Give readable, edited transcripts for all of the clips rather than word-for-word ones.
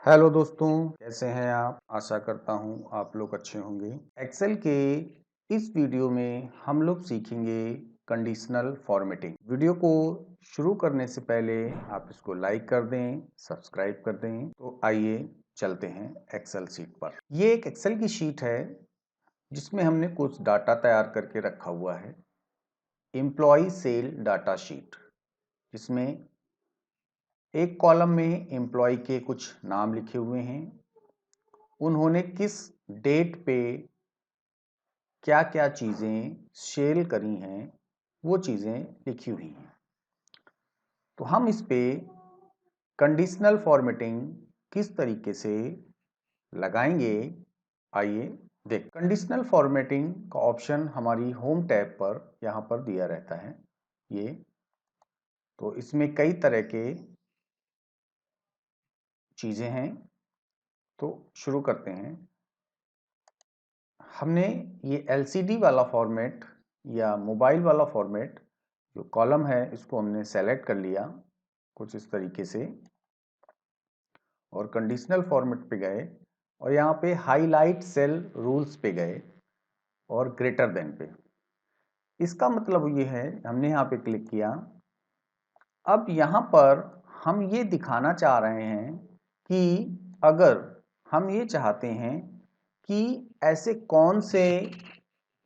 Hello दोस्तों, कैसे हैं आप? आशा करता हूँ आप लोग अच्छे होंगे। एक्सेल के इस वीडियो में हम लोग सीखेंगे कंडीशनल फॉर्मेटिंग। वीडियो को शुरू करने से पहले आप इसको लाइक कर दें, सब्सक्राइब कर दें। तो आइए चलते हैं एक्सेल शीट पर। ये एक एक्सेल की शीट है जिसमें हमने कुछ डाटा तैयार करके रखा हुआ है। एम्प्लॉय सेल डाटा शीट, जिसमें एक कॉलम में एम्प्लॉय के कुछ नाम लिखे हुए हैं। उन्होंने किस डेट पे क्या क्या चीज़ें सेल करी हैं वो चीज़ें लिखी हुई हैं। तो हम इस पे कंडीशनल फॉर्मेटिंग किस तरीके से लगाएंगे, आइए देख। कंडीशनल फॉर्मेटिंग का ऑप्शन हमारी होम टैब पर यहाँ पर दिया रहता है। ये तो इसमें कई तरह के चीज़ें हैं। तो शुरू करते हैं। हमने ये LCD वाला फॉर्मेट या मोबाइल वाला फॉर्मेट, जो कॉलम है, इसको हमने सेलेक्ट कर लिया कुछ इस तरीके से और कंडीशनल फॉर्मेट पे गए और यहाँ पे हाईलाइट सेल रूल्स पे गए और ग्रेटर देन पे। इसका मतलब ये है, हमने यहाँ पे क्लिक किया। अब यहाँ पर हम ये दिखाना चाह रहे हैं कि अगर हम ये चाहते हैं कि ऐसे कौन से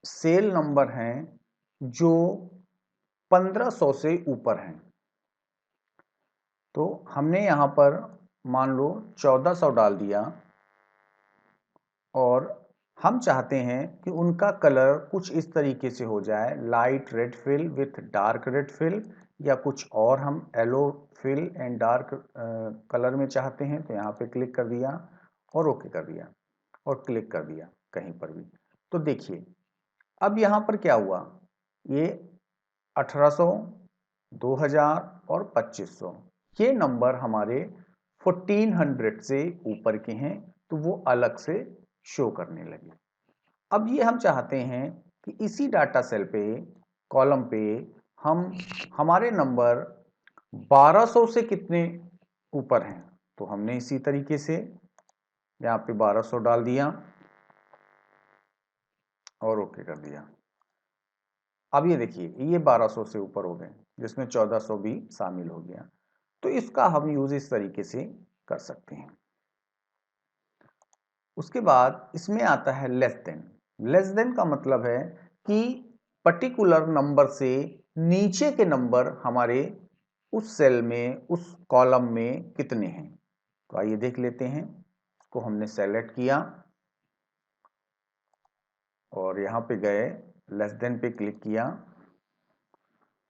सेल नंबर हैं जो 1500 से ऊपर हैं। तो हमने यहाँ पर मान लो 1400 डाल दिया और हम चाहते हैं कि उनका कलर कुछ इस तरीके से हो जाए, light red fill with dark red fill, या कुछ और हम yellow fill and dark colour में चाहते हैं। तो यहाँ पे क्लिक कर दिया और ओके कर दिया और क्लिक कर दिया कहीं पर भी। तो देखिए अब यहाँ पर क्या हुआ, ये 1800, 2000 और 2500 ये नंबर हमारे 1400 से ऊपर के हैं, तो वो अलग से शो करने लगे। अब ये हम चाहते हैं कि इसी डाटा सेल पे, कॉलम पे, हम हमारे नंबर 1200 से कितने ऊपर हैं। तो हमने इसी तरीके से यहाँ पे 1200 डाल दिया और ओके कर दिया। अब ये देखिए, ये 1200 से ऊपर हो गए, जिसमें 1400 भी शामिल हो गया। तो इसका हम यूज इस तरीके से कर सकते हैं। उसके बाद इसमें आता है लेस देन। लेस देन का मतलब है कि पर्टिकुलर नंबर से नीचे के नंबर हमारे उस सेल में, उस कॉलम में कितने हैं। तो आइए देख लेते हैं। इसको हमने सेलेक्ट किया और यहाँ पे गए, लेस देन पे क्लिक किया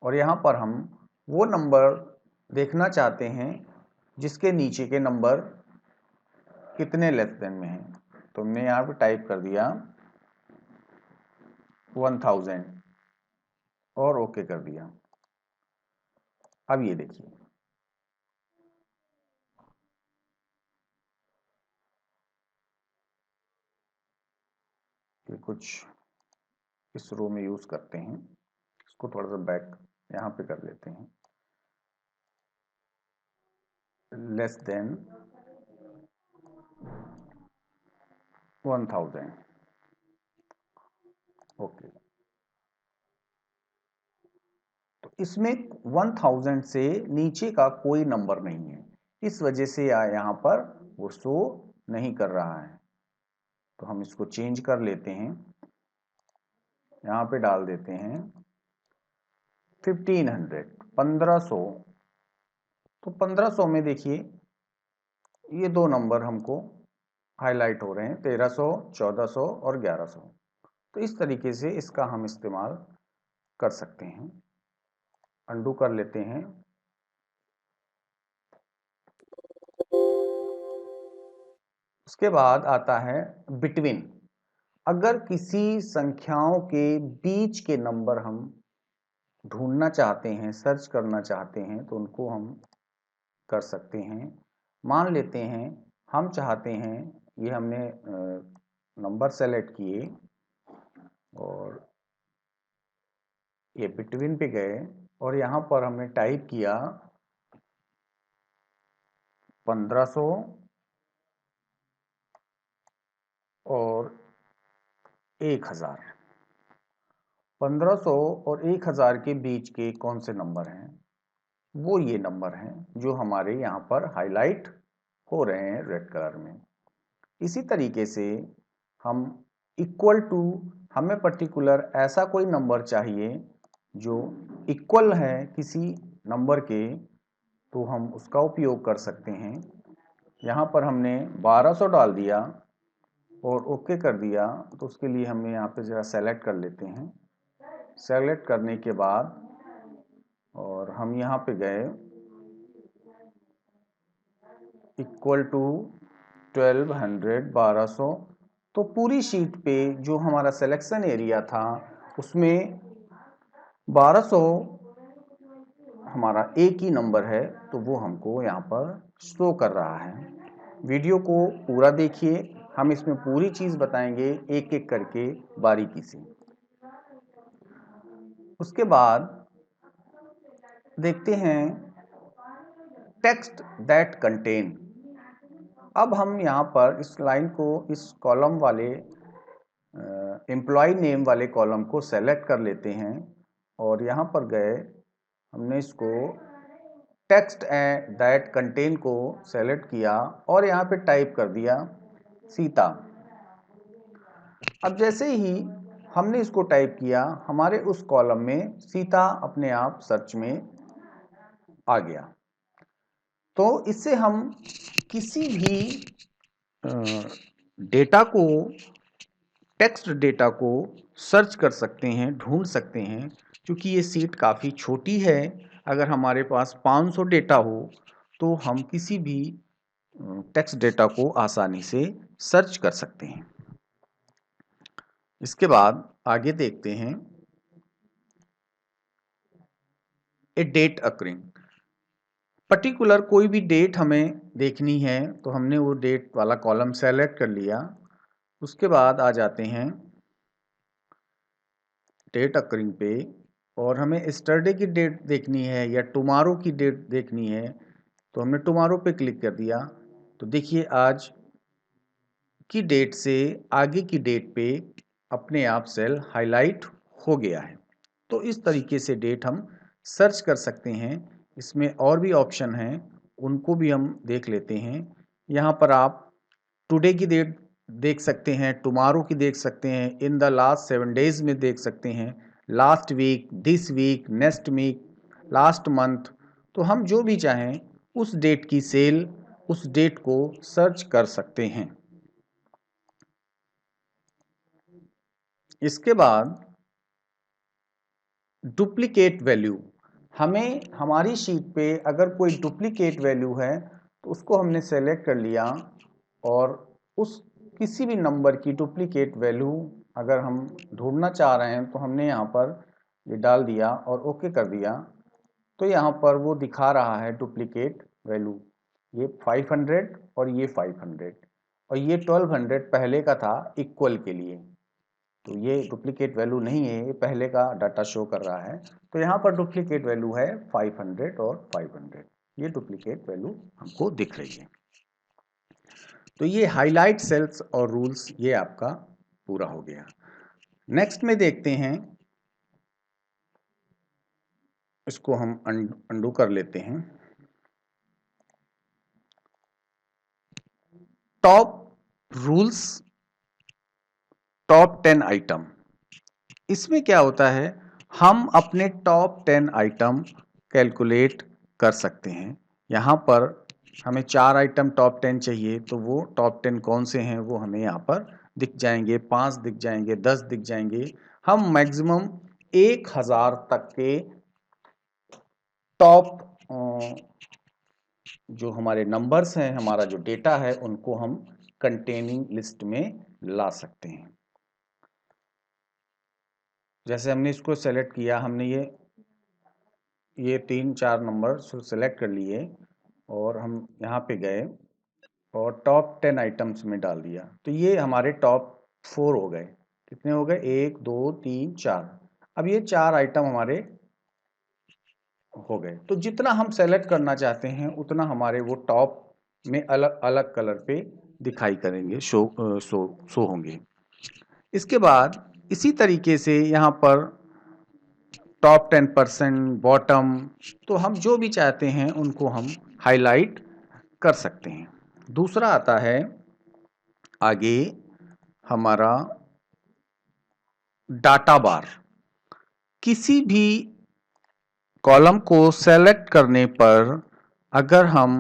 और यहाँ पर हम वो नंबर देखना चाहते हैं जिसके नीचे के नंबर कितने लेस देन में हैं। तो हमने यहाँ पे टाइप कर दिया 1000 और ओके कर दिया। अब ये देखिए, ये कुछ इस रो में यूज करते हैं। इसको थोड़ा सा बैक यहाँ पे कर लेते हैं। Less than 1000, okay. तो इसमें 1000 से नीचे का कोई नंबर नहीं है, इस वजह से यहाँ पर वो शो नहीं कर रहा है। तो हम इसको चेंज कर लेते हैं, यहाँ पे डाल देते हैं 1500, 1500। तो 1500 में देखिए ये दो नंबर हमको हाईलाइट हो रहे हैं, 1300, 1400 और 1100। तो इस तरीके से इसका हम इस्तेमाल कर सकते हैं। अंडू कर लेते हैं। उसके बाद आता है बिटवीन। अगर किसी संख्याओं के बीच के नंबर हम ढूंढना चाहते हैं, सर्च करना चाहते हैं, तो उनको हम कर सकते हैं। मान लेते हैं हम चाहते हैं, ये हमने नंबर सेलेक्ट किए और ये बिटवीन पे गए और यहाँ पर हमने टाइप किया 1500 और 1000। 1500 और 1000 के बीच के कौन से नंबर हैं? वो ये नंबर हैं जो हमारे यहाँ पर हाईलाइट हो रहे हैं रेड कलर में। इसी तरीके से हम इक्वल टू, हमें पर्टिकुलर ऐसा कोई नंबर चाहिए जो इक्वल है किसी नंबर के, तो हम उसका उपयोग कर सकते हैं। यहाँ पर हमने 1200 डाल दिया और ओके कर दिया, तो उसके लिए हमें यहाँ पे ज़रा सेलेक्ट कर लेते हैं। सेलेक्ट करने के बाद और हम यहाँ पे गए इक्वल टू 1200 तो पूरी शीट पे जो हमारा सिलेक्शन एरिया था उसमें 1200 हमारा एक ही नंबर है, तो वो हमको यहाँ पर शो कर रहा है। वीडियो को पूरा देखिए, हम इसमें पूरी चीज़ बताएंगे एक एक करके बारीकी से। उसके बाद देखते हैं टेक्स्ट दैट कंटेन। अब हम यहाँ पर इस लाइन को, इस कॉलम वाले एम्प्लॉय नेम वाले कॉलम को सेलेक्ट कर लेते हैं और यहाँ पर गए, हमने इसको टेक्स्ट दैट कंटेन को सेलेक्ट किया और यहाँ पे टाइप कर दिया सीता। अब जैसे ही हमने इसको टाइप किया, हमारे उस कॉलम में सीता अपने आप सर्च में आ गया। तो इससे हम किसी भी डेटा को, टेक्स्ट डेटा को सर्च कर सकते हैं, ढूंढ सकते हैं। क्योंकि ये सीट काफ़ी छोटी है, अगर हमारे पास 500 डेटा हो तो हम किसी भी टेक्स्ट डेटा को आसानी से सर्च कर सकते हैं। इसके बाद आगे देखते हैं ए डेट अकरिंग। पर्टिकुलर कोई भी डेट हमें देखनी है तो हमने वो डेट वाला कॉलम सेलेक्ट कर लिया। उसके बाद आ जाते हैं डेट अकरिंग पे और हमें एस्टरडे की डेट देखनी है या टुमारो की डेट देखनी है, तो हमने टुमारो पे क्लिक कर दिया। तो देखिए आज की डेट से आगे की डेट पे अपने आप सेल हाईलाइट हो गया है। तो इस तरीके से डेट हम सर्च कर सकते हैं। इसमें और भी ऑप्शन हैं, उनको भी हम देख लेते हैं। यहाँ पर आप टुडे की डेट देख सकते हैं, टुमारो की देख सकते हैं, इन द लास्ट 7 डेज में देख सकते हैं, last week, this week, next week, last month. तो हम जो भी चाहें उस डेट की सेल, उस डेट को सर्च कर सकते हैं। इसके बाद डुप्लीकेट वैल्यू, हमें हमारी शीट पे अगर कोई डुप्लीकेट वैल्यू है तो उसको हमने सेलेक्ट कर लिया और उस किसी भी नंबर की डुप्लीकेट वैल्यू अगर हम ढूंढना चाह रहे हैं तो हमने यहाँ पर ये डाल दिया और ओके कर दिया। तो यहाँ पर वो दिखा रहा है डुप्लीकेट वैल्यू, ये 500 और ये 500 और ये 1200 पहले का था इक्वल के लिए। तो ये डुप्लीकेट वैल्यू नहीं है, ये पहले का डाटा शो कर रहा है। तो यहाँ पर डुप्लीकेट वैल्यू है 500 और 500, ये डुप्लीकेट वैल्यू हमको दिख रही है। तो ये हाईलाइट सेल्स और रूल्स ये आपका पूरा हो गया। नेक्स्ट में देखते हैं, इसको हम अंडू कर लेते हैं। Top rules, top 10 item. इसमें क्या होता है, हम अपने टॉप 10 आइटम कैलकुलेट कर सकते हैं। यहाँ पर हमें 4 आइटम टॉप 10 चाहिए, तो वो टॉप 10 कौन से हैं वो हमें यहाँ पर दिख जाएंगे, 5 दिख जाएंगे, 10 दिख जाएंगे। हम मैक्सिमम 1000 तक के टॉप जो हमारे नंबर्स हैं, हमारा जो डेटा है, उनको हम कंटेनिंग लिस्ट में ला सकते हैं। जैसे हमने इसको सेलेक्ट किया, हमने ये 3-4 नंबर सेलेक्ट कर लिए और हम यहाँ पे गए और टॉप 10 आइटम्स में डाल दिया। तो ये हमारे टॉप 4 हो गए। कितने हो गए? 1 2 3 4। अब ये 4 आइटम हमारे हो गए। तो जितना हम सेलेक्ट करना चाहते हैं उतना हमारे वो टॉप में अलग अलग कलर पे दिखाई करेंगे, शो होंगे। इसके बाद इसी तरीके से यहाँ पर टॉप 10%, बॉटम, तो हम जो भी चाहते हैं उनको हम हाईलाइट कर सकते हैं। दूसरा आता है आगे हमारा डाटा बार। किसी भी कॉलम को सेलेक्ट करने पर अगर हम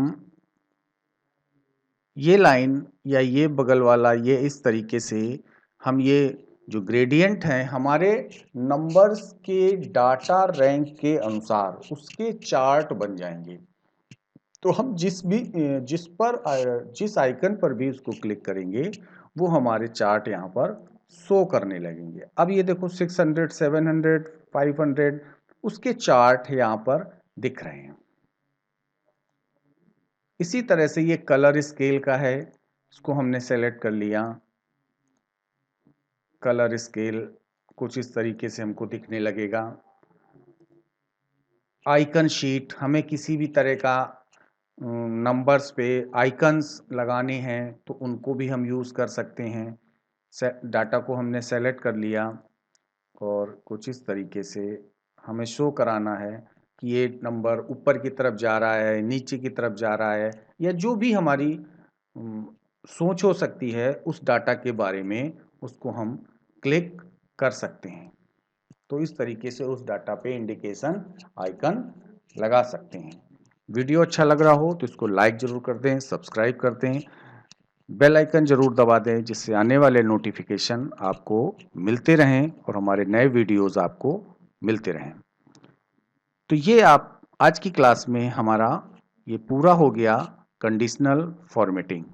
ये लाइन या ये बगल वाला ये इस तरीके से हम ये जो ग्रेडियंट हैं हमारे नंबर्स के डाटा रैंक के अनुसार उसके चार्ट बन जाएंगे। तो हम जिस आइकन पर भी उसको क्लिक करेंगे वो हमारे चार्ट यहाँ पर शो करने लगेंगे। अब ये देखो 600, 700, 500 उसके चार्ट यहाँ पर दिख रहे हैं। इसी तरह से ये कलर स्केल का है, इसको हमने सेलेक्ट कर लिया। कलर स्केल कुछ इस तरीके से हमको दिखने लगेगा। आइकन शीट, हमें किसी भी तरह का नंबर्स पे आइकन्स लगाने हैं तो उनको भी हम यूज़ कर सकते हैं। डाटा को हमने सेलेक्ट कर लिया और कुछ इस तरीके से हमें शो कराना है कि ये नंबर ऊपर की तरफ जा रहा है, नीचे की तरफ जा रहा है, या जो भी हमारी सोच हो सकती है उस डाटा के बारे में, उसको हम क्लिक कर सकते हैं। तो इस तरीके से उस डाटा पे इंडिकेशन आइकन लगा सकते हैं। वीडियो अच्छा लग रहा हो तो इसको लाइक ज़रूर कर दें, सब्सक्राइब कर दें, बेल आइकन ज़रूर दबा दें, जिससे आने वाले नोटिफिकेशन आपको मिलते रहें और हमारे नए वीडियोज़ आपको मिलते रहें। तो ये आप आज की क्लास में हमारा ये पूरा हो गया कंडीशनल फॉर्मेटिंग।